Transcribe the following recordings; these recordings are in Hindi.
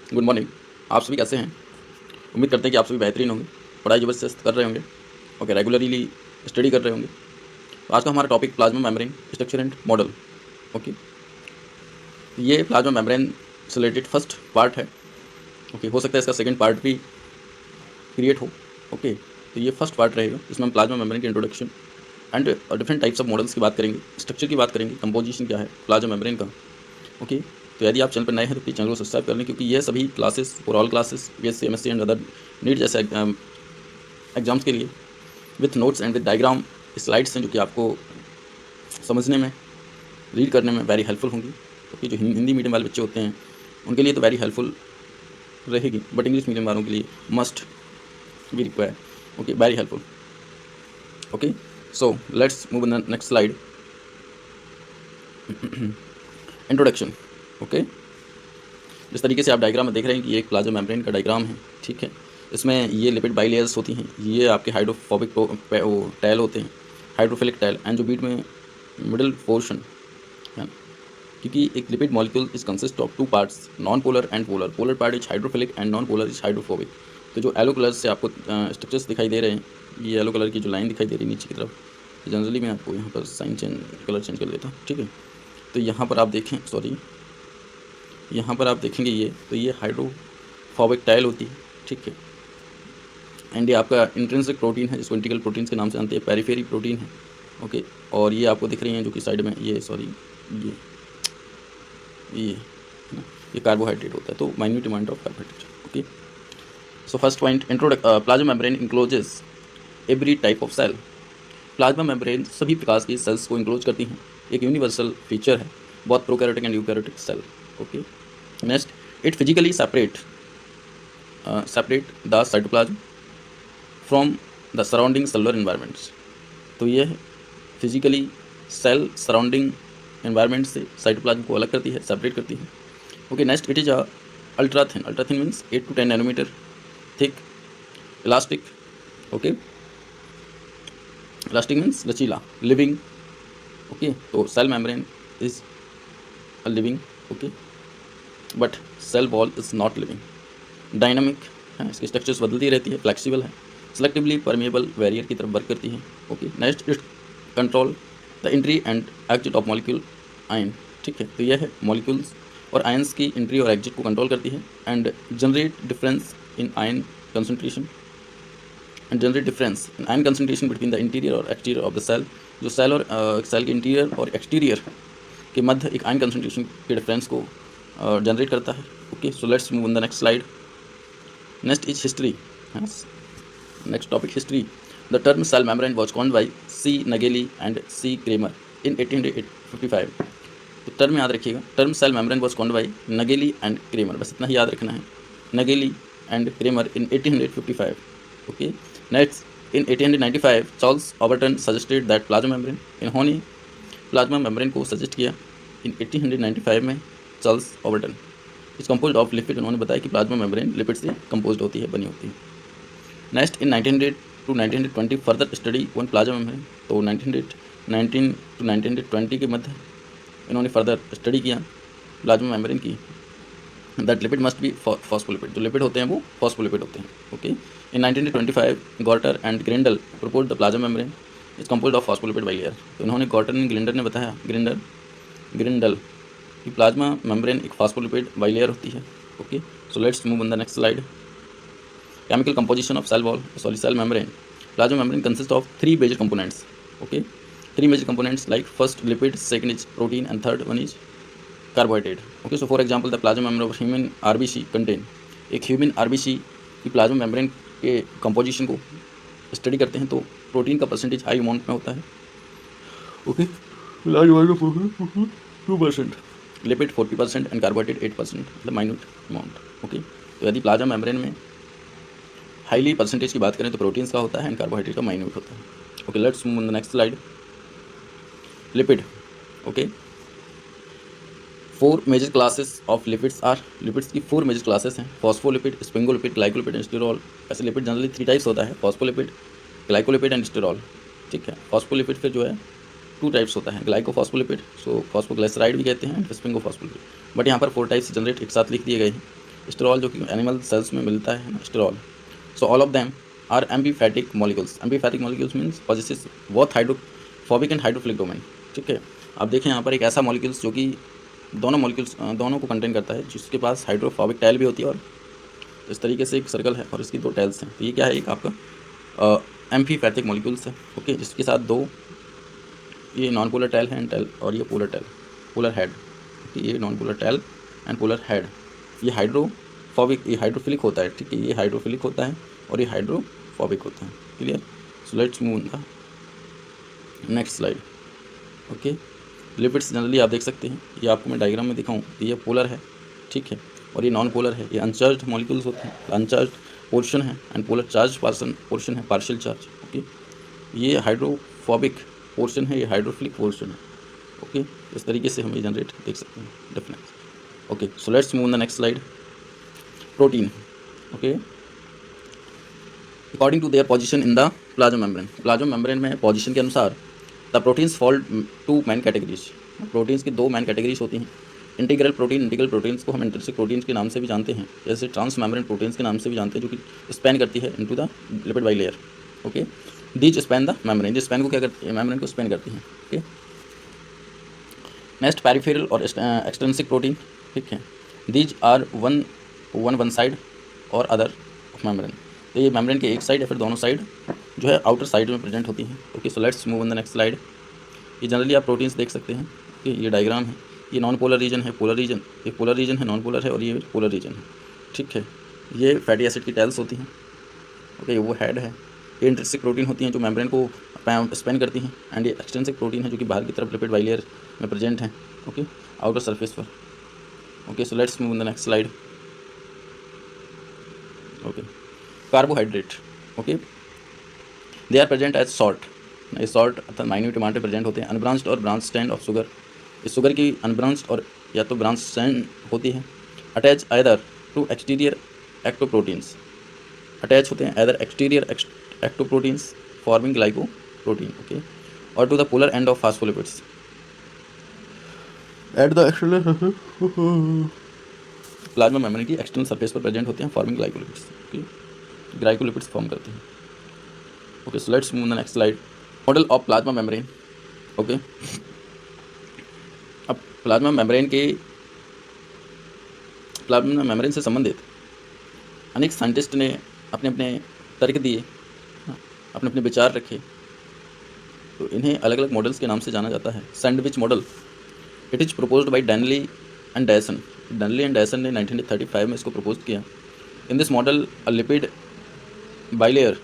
Good morning. आप सभी कैसे हैं? उम्मीद करते हैं कि आप सभी बेहतरीन होंगे, पढ़ाई ज़बरदस्त कर रहे होंगे, ओके, रेगुलरली स्टडी कर रहे होंगे। तो आज का हमारा topic plasma membrane structure and model. Okay, ये प्लाज्मा मेम्ब्रेन से रिलेटेड फर्स्ट पार्ट है। ओके, हो सकता है इसका सेकंड पार्ट भी क्रिएट हो। ओके, तो ये फर्स्ट पार्ट रहेगा, इसमें हम प्लाज्मा मेम्ब्रेन की introduction and different types of models की बात करेंगे, स्ट्रक्चर की बात करेंगे, कंपोजिशन क्या है प्लाज्मा मेम्ब्रेन का। ओके, तो यदि आप चैनल पर नए हैं तो प्लीज़ चैनल को सब्सक्राइब कर लें, क्योंकि ये सभी क्लासेस और all classes BSc MSc and other NEET जैसे एग्जाम्स के लिए with notes and with diagram slides हैं, जो कि आपको समझने में, रीड करने में वेरी हेल्पफुल होंगी। क्योंकि जो हिंदी मीडियम वाले बच्चे होते हैं उनके लिए तो वेरी हेल्पफुल रहेगी, बट इंग्लिश मीडियम वालों के लिए must be required. Okay, very helpful. Okay, so let's move in the next slide. Introduction. Okay, जिस तरीके से आप डायग्राम में देख रहे हैं कि ये एक प्लाज्मा मेम्ब्रेन का डायग्राम है, ठीक है। इसमें ये लिपिड बाइलेयर्स होती हैं, ये आपके हाइड्रोफोबिक टैल होते हैं, हाइड्रोफिलिक टैल, एंड जो बीच में मिडिल पोर्शन है, क्योंकि एक lipid molecule is consist of two parts, non polar and polar. Polar part is hydrophilic and non polar is hydrophobic. तो जो येलो कलर से आपको स्ट्रक्चर्स दिखाई दे रहे हैं, ये येलो कलर की जो लाइन दिखाई दे रही है नीचे की तरफ, जनरली मैं आपको यहाँ पर साइन चेंज कलर चेंज कर देता हूँ, ठीक है। तो यहाँ पर आप देखें, सॉरी, यहाँ पर आप देखेंगे ये, तो ये हाइड्रोफोबिक टाइल होती है, ठीक है। एंड ये आपका इंट्रिंसिक प्रोटीन है, जिसको इंटीग्रल प्रोटीन के नाम से जानते हैं, पेरिफेरी प्रोटीन है। ओके, और ये आपको दिख रही हैं जो कि साइड में, ये सॉरी, ये ये कार्बोहाइड्रेट होता है, तो minute amount of carbohydrate. Okay, so first point, plasma membrane encloses every type of cell. Plasma membrane सभी प्रकार की सेल्स को इंक्लोज करती हैं, एक यूनिवर्सल फीचर है, बहुत prokaryotic and eukaryotic cell. Okay, next, it physically separate the cytoplasm from the surrounding cellular environments. तो यह फिजिकली सेल सराउंडिंग इन्वायरमेंट से साइटोप्लाज्म को अलग करती है, सेपरेट करती है। Okay, next, it is ultra thin means 8 to 10 nanometre thick, elastic. Okay, elastic means लचीला, लिविंग। ओके, तो cell membrane is a living, okay, but cell wall is not living. Dynamic है, इसकी स्ट्रक्चर्स बदलती रहती है, फ्लेक्सिबल है, सेलेक्टिवली परमिएबल बैरियर की तरफ वर्क करती है। Okay, next, it control the entry and exit of molecule ion, ठीक है। तो यह है मॉलिक्यूल्स और आयंस की एंट्री और एग्जिट को कंट्रोल करती है, and generate difference in ion concentration between the interior और एक्सटीरियर ऑफ द सेल। जो सेल और सेल के इंटीरियर और एक्सटीरियर के मध्य एक आयन कंसंट्रेशन के डिफरेंस को जनरेट करता है। Okay, so let's move on the next slide. Next is history. Next topic, history. The term cell membrane was coined by C. Nageli and C. Cramer in 1855। तो टर्म याद रखिएगा, term cell membrane was coined by Nageli and Cramer, बस इतना ही याद रखना है, Nageli and Cramer in 1855। Okay, next, in 1895 Charles Overton suggested that plasma membrane, इन्होंने प्लाज्मा मेम्ब्रेन को सजेस्ट किया इन 1895 में। Charles Overton is composed of lipid, उन्होंने बताया कि प्लाज्मा मेम्ब्रेन लिपिड से कंपोज्ड होती है, बनी होती है। Next, in 1900 to 1920 further study on plasma membrane. तो 1919 to 1920 के मध्य इन्होंने फर्दर स्टडी किया प्लाज्मा मेम्ब्रेन की। That lipid must be phospholipid, जो लिपिड होते हैं वो फॉस्फोलिपिड होते हैं। Okay, in 1925 Gorter and Grendel propose the plasma membrane is composed of phospholipid bilayer. तो इन्होंने गॉर्टर एंड ग्रिंडल ने बताया, ग्रिंडल कि प्लाज्मा मेम्ब्रेन एक फॉस्फोलिपिड बाइलेयर होती है। Okay, so let's move on the next slide. Chemical composition of cell membrane. Plasma membrane consists of three major components. Okay, three major components like first lipid, second is protein, and third one is carbohydrate. Okay, so for example, the plasma membrane of human RBC contain, एक ह्यूमन RBC की प्लाज्मा मेम्ब्रेन के कंपोजिशन को स्टडी करते हैं तो प्रोटीन का परसेंटेज हाई अमाउंट में होता है। ओके, 2%, लिपिड 40% एंड कार्बोहाइड्रेट 8%, मतलब माइन्यूट अमाउंट। ओके, तो यदि प्लाज्मा मेम्ब्रेन में हाईली परसेंटेज की बात करें तो प्रोटीन्स का होता है एंड कार्बोहाइड्रेट का माइन्यूट होता है। Okay, let's move on the next slide. Lipid. Okay, 4 major classes of lipids are, lipids की 4 मेजर क्लासेस हैं, phospholipid, sphingolipid, glycolipid and sterol. ऐसे लिपिड जनरली 3 टाइप्स होता है, फॉस्फोलिपिड, ग्लाइकोलिपिड एंड स्टेरॉल, ठीक है। फॉस्फोलिपिड फिर जो है 2 टाइप्स होता है, ग्लाइकोफॉस्फोलिपिड, सो फॉस्फोग्लिसराइड भी कहते हैं, एंड स्पिंगोफॉस्फोलिपिड, बट यहाँ पर 4 टाइप्स जनरेट एक साथ लिख दिए गए हैं। स्टेरॉल जो कि एनिमल सेल्स में मिलता है ना, sterol. So all of them are amphipathic molecules. Amphipathic molecules means possesses both hydrophobic and hydrophilic domain. ठीक है, आप देखें यहाँ पर एक ऐसा मॉलिक्यूल्स जो कि दोनों मॉलिक्यूल्स दोनों को कंटेन करता है, जिसके पास हाइड्रोफोबिक टैल भी होती है, और इस तरीके से एक सर्कल है और इसकी 2 टैल्स हैं। तो ये क्या है, एक आपका एम्फीफैटिक मॉलिक्यूल्स है। ओके, जिसके साथ 2 ये नॉन पोलर टैल है एंड टैल, और ये पोलर टैल, पोलर हेड। ये non polar tail and polar head. ये हाइड्रोफोबिक, ये हाइड्रोफिलिक होता है। ठीक है, ये हाइड्रोफिलिक होता है और ये हाइड्रोफोबिक होता है। Clear? So let's move the next slide. Okay, lipids generally आप देख सकते हैं, ये आपको मैं डायग्राम में दिखाऊं तो ये पोलर है, ठीक है, और ये नॉन पोलर है। ये अनचार्ज मॉलिक्यूल्स होते हैं, अनचार्ज पोर्शन है, एंड पोलर चार्ज पोर्शन है, पार्शियल चार्ज। ओके, ये हाइड्रोफोबिक पोर्शन है, ये हाइड्रोफिलिक पोर्शन है। ओके, इस तरीके से हम ये जनरेट देख सकते हैं difference. Okay, so let's move the next slide. Protein. Okay, according to their position in the plasma membrane. Plasma membrane में पोजीशन के अनुसार the proteins fall two main categories. Proteins की 2 मैन कैटेगरीज होती हैं। इंटीग्रल प्रोटीन, इंटीग्रल प्रोटीन्स को हम इंट्रिंसिक प्रोटीन्स के नाम से भी जानते हैं, जैसे ट्रांस मेम्ब्रेन प्रोटीन्स के नाम से भी जानते हैं, जो कि स्पैन करती है into the lipid bilayer. Okay, these span the membrane, जिस स्पैन को क्या करती है, मेम्ब्रेन को स्पैन करती हैं। ओके, नेक्स्ट पेरिफेरल और एक्सट्रिंसिक प्रोटीन। ठीक है, दीज आर वन साइड और अदर ऑफ मेम्ब्रेन। तो ये मेम्ब्रेन के एक साइड या फिर दोनों साइड जो है आउटर साइड में प्रेजेंट होती हैं। Okay, so let's move on the next slide. ये जनरली आप प्रोटीन्स देख सकते हैं कि ये डायग्राम है, ये नॉन पोलर रीजन है, पोलर रीजन, ये पोलर रीजन है, नॉन पोलर है, और ये पोलर रीजन है। ठीक है, ये फैटी एसिड की टैल्स होती हैं। ओके, वो हेड है। ये इंट्रिंसिक प्रोटीन होती हैं जो मेम्ब्रेन को स्पेन करती हैं, एंड ये एक्सट्रिंसिक प्रोटीन है जो कि बाहर की तरफ लिपिड बाइलेयर में प्रेजेंट हैं। ओके, आउटर सरफेस पर। Okay, so let's move on the next slide. Okay, carbohydrate. Okay, they are present as salt. ये सॉल्ट अर्थात माइन्यूट अमाउंट में प्रेजेंट होते हैं। अनब्रांच्ड और ब्रांच स्टैंड ऑफ शुगर। इस शुगर की अनब्रांच्ड और या तो ब्रांच स्टैंड होती है। Attach either to exterior ectoproteins, attach होते हैं either exterior ectoproteins forming glycoprotein. Okay, और to the polar end of phospholipids at the external plasma membrane की एक्सटर्नल सरफेस पर प्रेजेंट होते हैं, forming glycolipids. Okay, glycolipids form करते हैं। Okay, so let's move the next slide. Model of plasma membrane. Okay, अब प्लाज्मा मेम्ब्रेन से संबंधित अनेक साइंटिस्ट ने अपने अपने तर्क दिए, अपने अपने विचार रखे। तो इन्हें अलग अलग मॉडल्स के नाम से जाना जाता है। Sandwich model, it is proposed by Danielli and Dyson. Danielli and Dyson ने 1935 में इसको प्रपोज किया। In this model a lipid bilayer.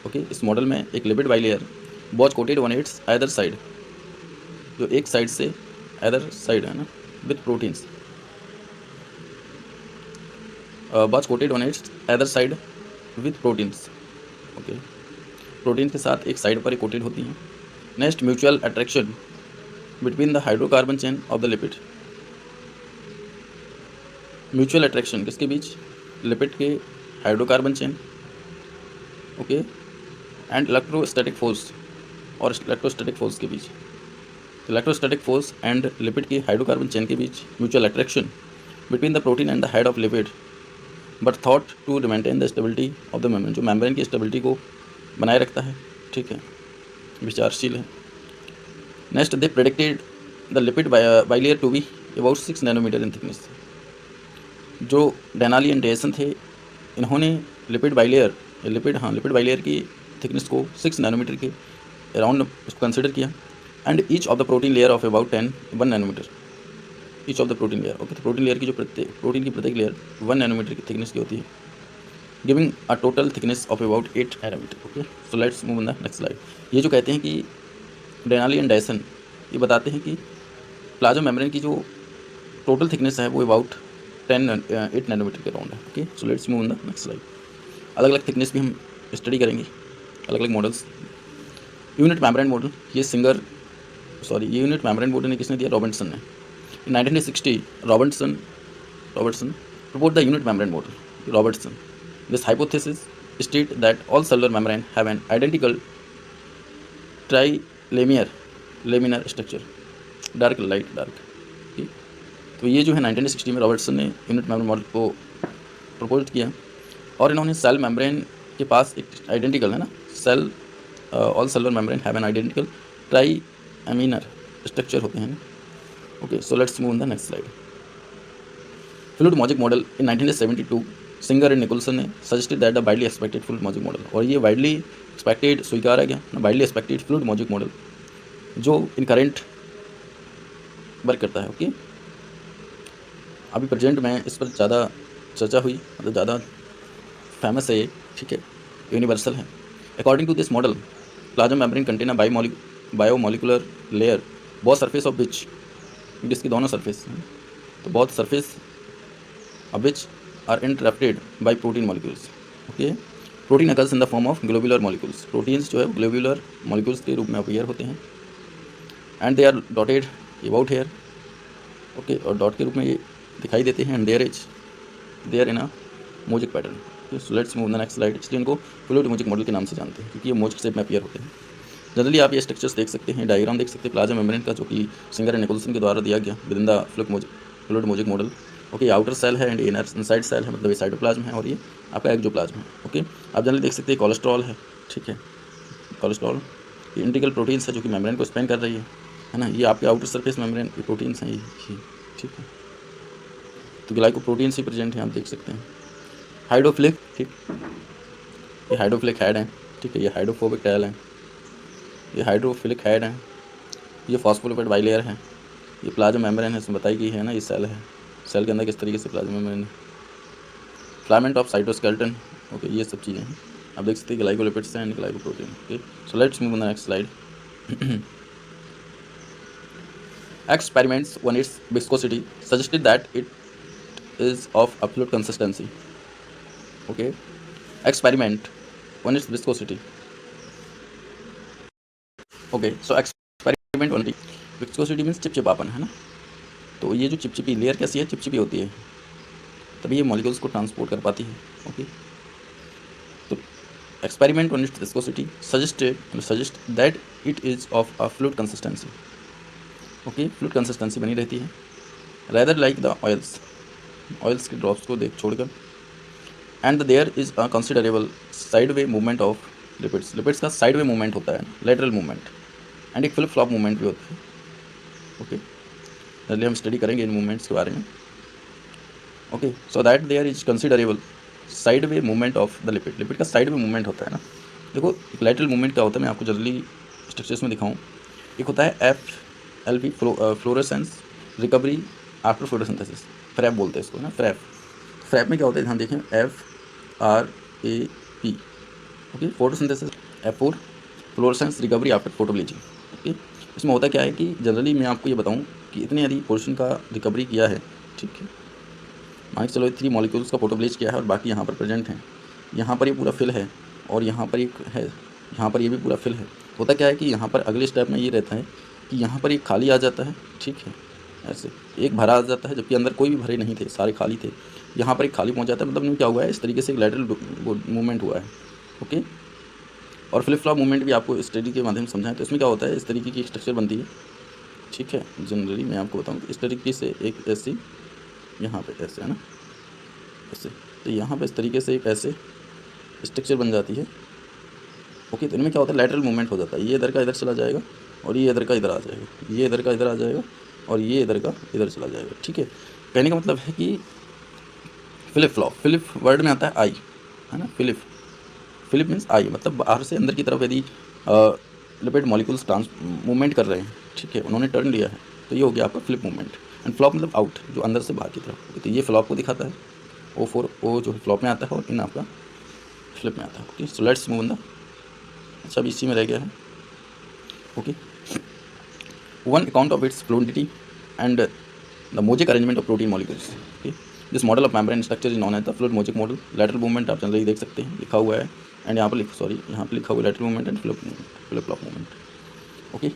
Okay, इस मॉडल में एक lipid bilayer was coated on its other side, जो एक साइड से अदर साइड है ना, with proteins, was coated on its other side with proteins. Okay, protein के साथ एक साइड पर ही कोटेड होती हैं। Next, mutual attraction between the hydrocarbon chain of the lipid. Mutual attraction किसके बीच, लिपिड के hydrocarbon chain. Okay, and electrostatic force और इलेक्ट्रोस्टैटिक फोर्स के बीच। इलेक्ट्रोस्टैटिक फोर्स एंड लिपिड की हाइड्रोकार्बन चेन के बीच mutual attraction between the protein and the head of lipid, but thought to maintain the stability of the membrane, जो मेम्ब्रेन की स्टेबिलिटी को बनाए रखता है। ठीक है, विचारशील है। Next, they predicted the lipid bilayer to be about 6 nanometre in thickness. जो डेनाली एंड डेसन थे, इन्होंने लिपिड बाइलेयर की थिकनेस को 6 नैनोमीटर के अराउंड उसको कंसिडर किया। And each of the protein layer of about 1 nanometre, each of the protein layer. Okay, तो प्रोटीन लेयर की जो प्रोटीन की प्रत्येक लेयर 1 नैनोमीटर की थिकनेस की होती है, giving a total thickness of about 8 nanometre. Okay, so let's move on the next slide. ये जो कहते हैं कि डेनाली एंड डायसन ये बताते हैं कि प्लाज्मा मेम्ब्रेन की जो टोटल थिकनेस है वो अबाउट 8 नैनोमीटर के अराउंड है। Okay, so let's move on the next slide. अलग अलग थिकनेस भी हम स्टडी करेंगे, अलग अलग मॉडल्स। यूनिट मेम्ब्रेन मॉडल, ये यूनिट मेम्ब्रेन मॉडल ने किसने दिया, रॉबर्टसन ने। In 1960, Robertson proposed the unit membrane model. Robertson. This hypothesis states that all cellular membrane have an identical laminar structure. Dark. ठीक? तो ये जो है 1960 में रॉबर्टसन ने यूनिट मेम्ब्रेन मॉडल को प्रपोज किया, और इन्होंने सेल मेम्ब्रेन के पास एक आइडेंटिकल है ना, cell all cellular membrane have an identical trilaminar structure होते हैं। Okay, so let's move on the next slide. Fluid mosaic model in 1972 Singer and Nicolson ने suggested that the widely expected fluid mosaic model, और ये वाइडली एक्सपेक्टेड स्वीकारा गया ना, widely expected fluid mosaic model जो इन करेंट वर्क करता है। ओके, अभी प्रेजेंट में इस पर ज़्यादा चर्चा हुई, मतलब ज़्यादा फेमस है ये, ठीक है, यूनिवर्सल है। According to this model plasma membrane contain biomolecular layer both surface of which, जिसकी दोनों सरफेस हैं, तो both surface of which are interrupted by protein molecules. Okay, protein occurs in the form of globular molecules, proteins जो है ग्लोबुलर मॉलिक्यूल्स के रूप में अपीयर होते हैं, and they are dotted about here. Okay, और डॉट के रूप में ये दिखाई देते हैं, and there in a mosaic pattern. So let's move the next slide. इसलिए इनको फ्लूइड मोजिक मॉडल के नाम से जानते हैं, क्योंकि ये मोजिक शेप में अपीयर होते हैं। जनरली आप ये स्ट्रक्चर्स देख सकते हैं, डायग्राम देख सकते हैं प्लाज्मा मेम्ब्रेन का, जो कि सिंगर एंड निकोलसन के द्वारा दिया गया within the fluid mosaic model. Okay, outer cell है एंड इनसाइड सेल है, मतलब ये साइटोप्लाज्म है और ये आपका एक्टोप्लाज्म है। ओके, आप जनरली देख सकते हैं कोलेस्ट्रॉल है, ठीक है, कोलेस्ट्रॉल ये इंटीग्रल प्रोटीन्स है जो कि मेम्ब्रेन को स्पेन कर रही है ना। ये आपके आउटर सरफेस मेम्ब्रेन की प्रोटीन्स हैं ये, ठीक है, तो ग्लाइकोप्रोटीन्स ही प्रेजेंट हैं, आप देख सकते हैं। हाइड्रोफिलिक, ठीक, ये हाइड्रोफिलिक हेड है, ठीक है, ये हाइड्रोफोबिक टेल है, ये हाइड्रोफिलिक हेड है, ये फॉस्फोलिपिड बाइलेयर है, ये प्लाज्मा मेम्ब्रेन है, इसमें बताई गई है ना, ये सेल है, सेल के अंदर किस तरीके से प्लाज्मा मेम्ब्रेन है, फिलामेंट ऑफ साइटोस्केलेटन। ओके, ये सब चीज़ें हैं, आप देख सकते हैं glycolipids and glycoprotein. Okay, so let's move on the next slide. Experiments on its viscosity suggested that it is of a fluid consistency. Okay, experiment on its viscosity. Okay, so experiment on it. Viscosity means चिपचिपापन, है ना। तो ये जो चिपचिपी लेयर कैसी है, चिपचिपी होती है, तभी ये मॉलिक्यूल्स को ट्रांसपोर्ट कर पाती है। ओके, तो experiment on its viscosity suggest that it is of a fluid consistency. Okay, fluid consistency बनी रहती है, रैदर लाइक द ऑयल्स के ड्रॉप्स को देख छोड़कर, and there is a considerable side way movement of lipids का साइड वे मूवमेंट होता है, लेटरल मूवमेंट, एंड एक फ्लिप फ्लॉप मूवमेंट भी होता है। ओके, चलिए हम स्टडी करेंगे इन मूवमेंट्स के बारे में। Okay, so that there is considerable side way movement of the lipid का साइड वे मूवमेंट होता है ना। देखो, एक लेटरल मूवमेंट क्या होता है, मैं आपको जल्दी स्ट्रक्चर्स में दिखाऊँ। एक होता है FLP fluorescence recovery after photosynthesis, FRAP बोलते हैं इसको ना, फ्रैप में क्या होता है, ध्यान देखें, FRAP। Okay, photosynthesis F4, fluorescence recovery after photo bleaching. Okay, इसमें होता क्या है कि जनरली मैं आपको ये बताऊं कि इतने यदि पोर्शन का रिकवरी किया है, ठीक है, मान के चलो 3 मॉलिक्यूल्स का फोटो ब्लीच किया है और बाकी यहाँ पर प्रेजेंट हैं, यहाँ पर ये पूरा फिल है और यहाँ पर एक है, यहाँ पर ये भी पूरा फिल है। होता क्या है कि यहाँ पर अगले स्टेप में ये रहता है कि यहाँ पर एक खाली आ जाता है, ठीक है, ऐसे एक भरा आ जाता है, जबकि अंदर कोई भी भरे नहीं थे, सारे खाली थे, यहाँ पर एक खाली पहुँच जाता है, मतलब क्या हुआ है, इस तरीके से एक लैटरल मूवमेंट हुआ है। ओके, और फ्लिप फ्लॉप मूवमेंट भी आपको स्टडी के माध्यम से समझाएं, तो इसमें क्या होता है, इस तरीके की स्ट्रक्चर बनती है, ठीक है, जनरली मैं आपको बताऊँ इस तरीके से एक ऐसी, यहाँ पे ऐसे है ना, ऐसे, तो यहाँ पे इस तरीके से एक ऐसे स्ट्रक्चर बन जाती है। ओके, तो इनमें क्या होता है, लैटरल मूवमेंट हो जाता है, ये इधर का इधर चला जाएगा और ये इधर का इधर आ जाएगा, ये इधर का इधर आ जाएगा और ये इधर का इधर चला जाएगा, ठीक है। कहने का मतलब है कि फिलिप वर्ड में आता है आई, है ना, फिलिप मीन्स आई, मतलब बाहर से अंदर की तरफ यदि लिपिड मॉलिक्यूल्स मूवमेंट कर रहे हैं, ठीक है, उन्होंने टर्न लिया है, तो ये हो गया आपका फ्लिप मूवमेंट। एंड फ्लॉप मतलब आउट, जो अंदर से बाहर की तरफ, तो ये फ्लॉप को दिखाता है, O जो फ्लॉप में आता है और इन आपका फ्लिप में आता है। Okay, so let's move on the, अच्छा अब इसी में रह गया है। Okay, one account of its fluidity and the Mojic arrangement of protein molecules. Okay, this model of membrane structure is known as the fluid Mojic model. Lateral movement आप जनरली देख सकते हैं, लिखा हुआ है, एंड यहाँ पर यहाँ पर लिखा हुआ है lateral movement and flip flop movement. Okay,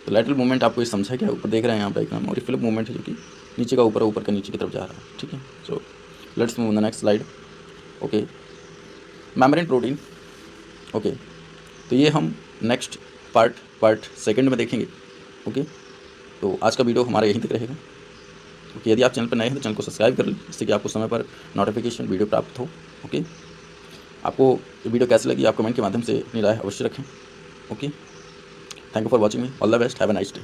तो lateral movement आपको ये समझा क्या, ऊपर देख रहे हैं यहाँ पर एक, और flip movement है जो कि नीचे का ऊपर का नीचे की तरफ जा रहा है, ठीक है। सो let's move on the next slide. Okay, membrane protein. Okay, तो ये हम नेक्स्ट पार्ट सेकंड में देखेंगे। ओके, तो आज का वीडियो हमारा यहीं तक रहेगा। ओके, यदि आप चैनल पर नए हैं तो चैनल को सब्सक्राइब कर लें, जिससे कि आपको समय पर नोटिफिकेशन वीडियो प्राप्त हो। ओके, आपको वीडियो कैसी लगी आप कमेंट के माध्यम से अपनी राय अवश्य रखें। Okay, thank you for watching me, all the best, have a nice day.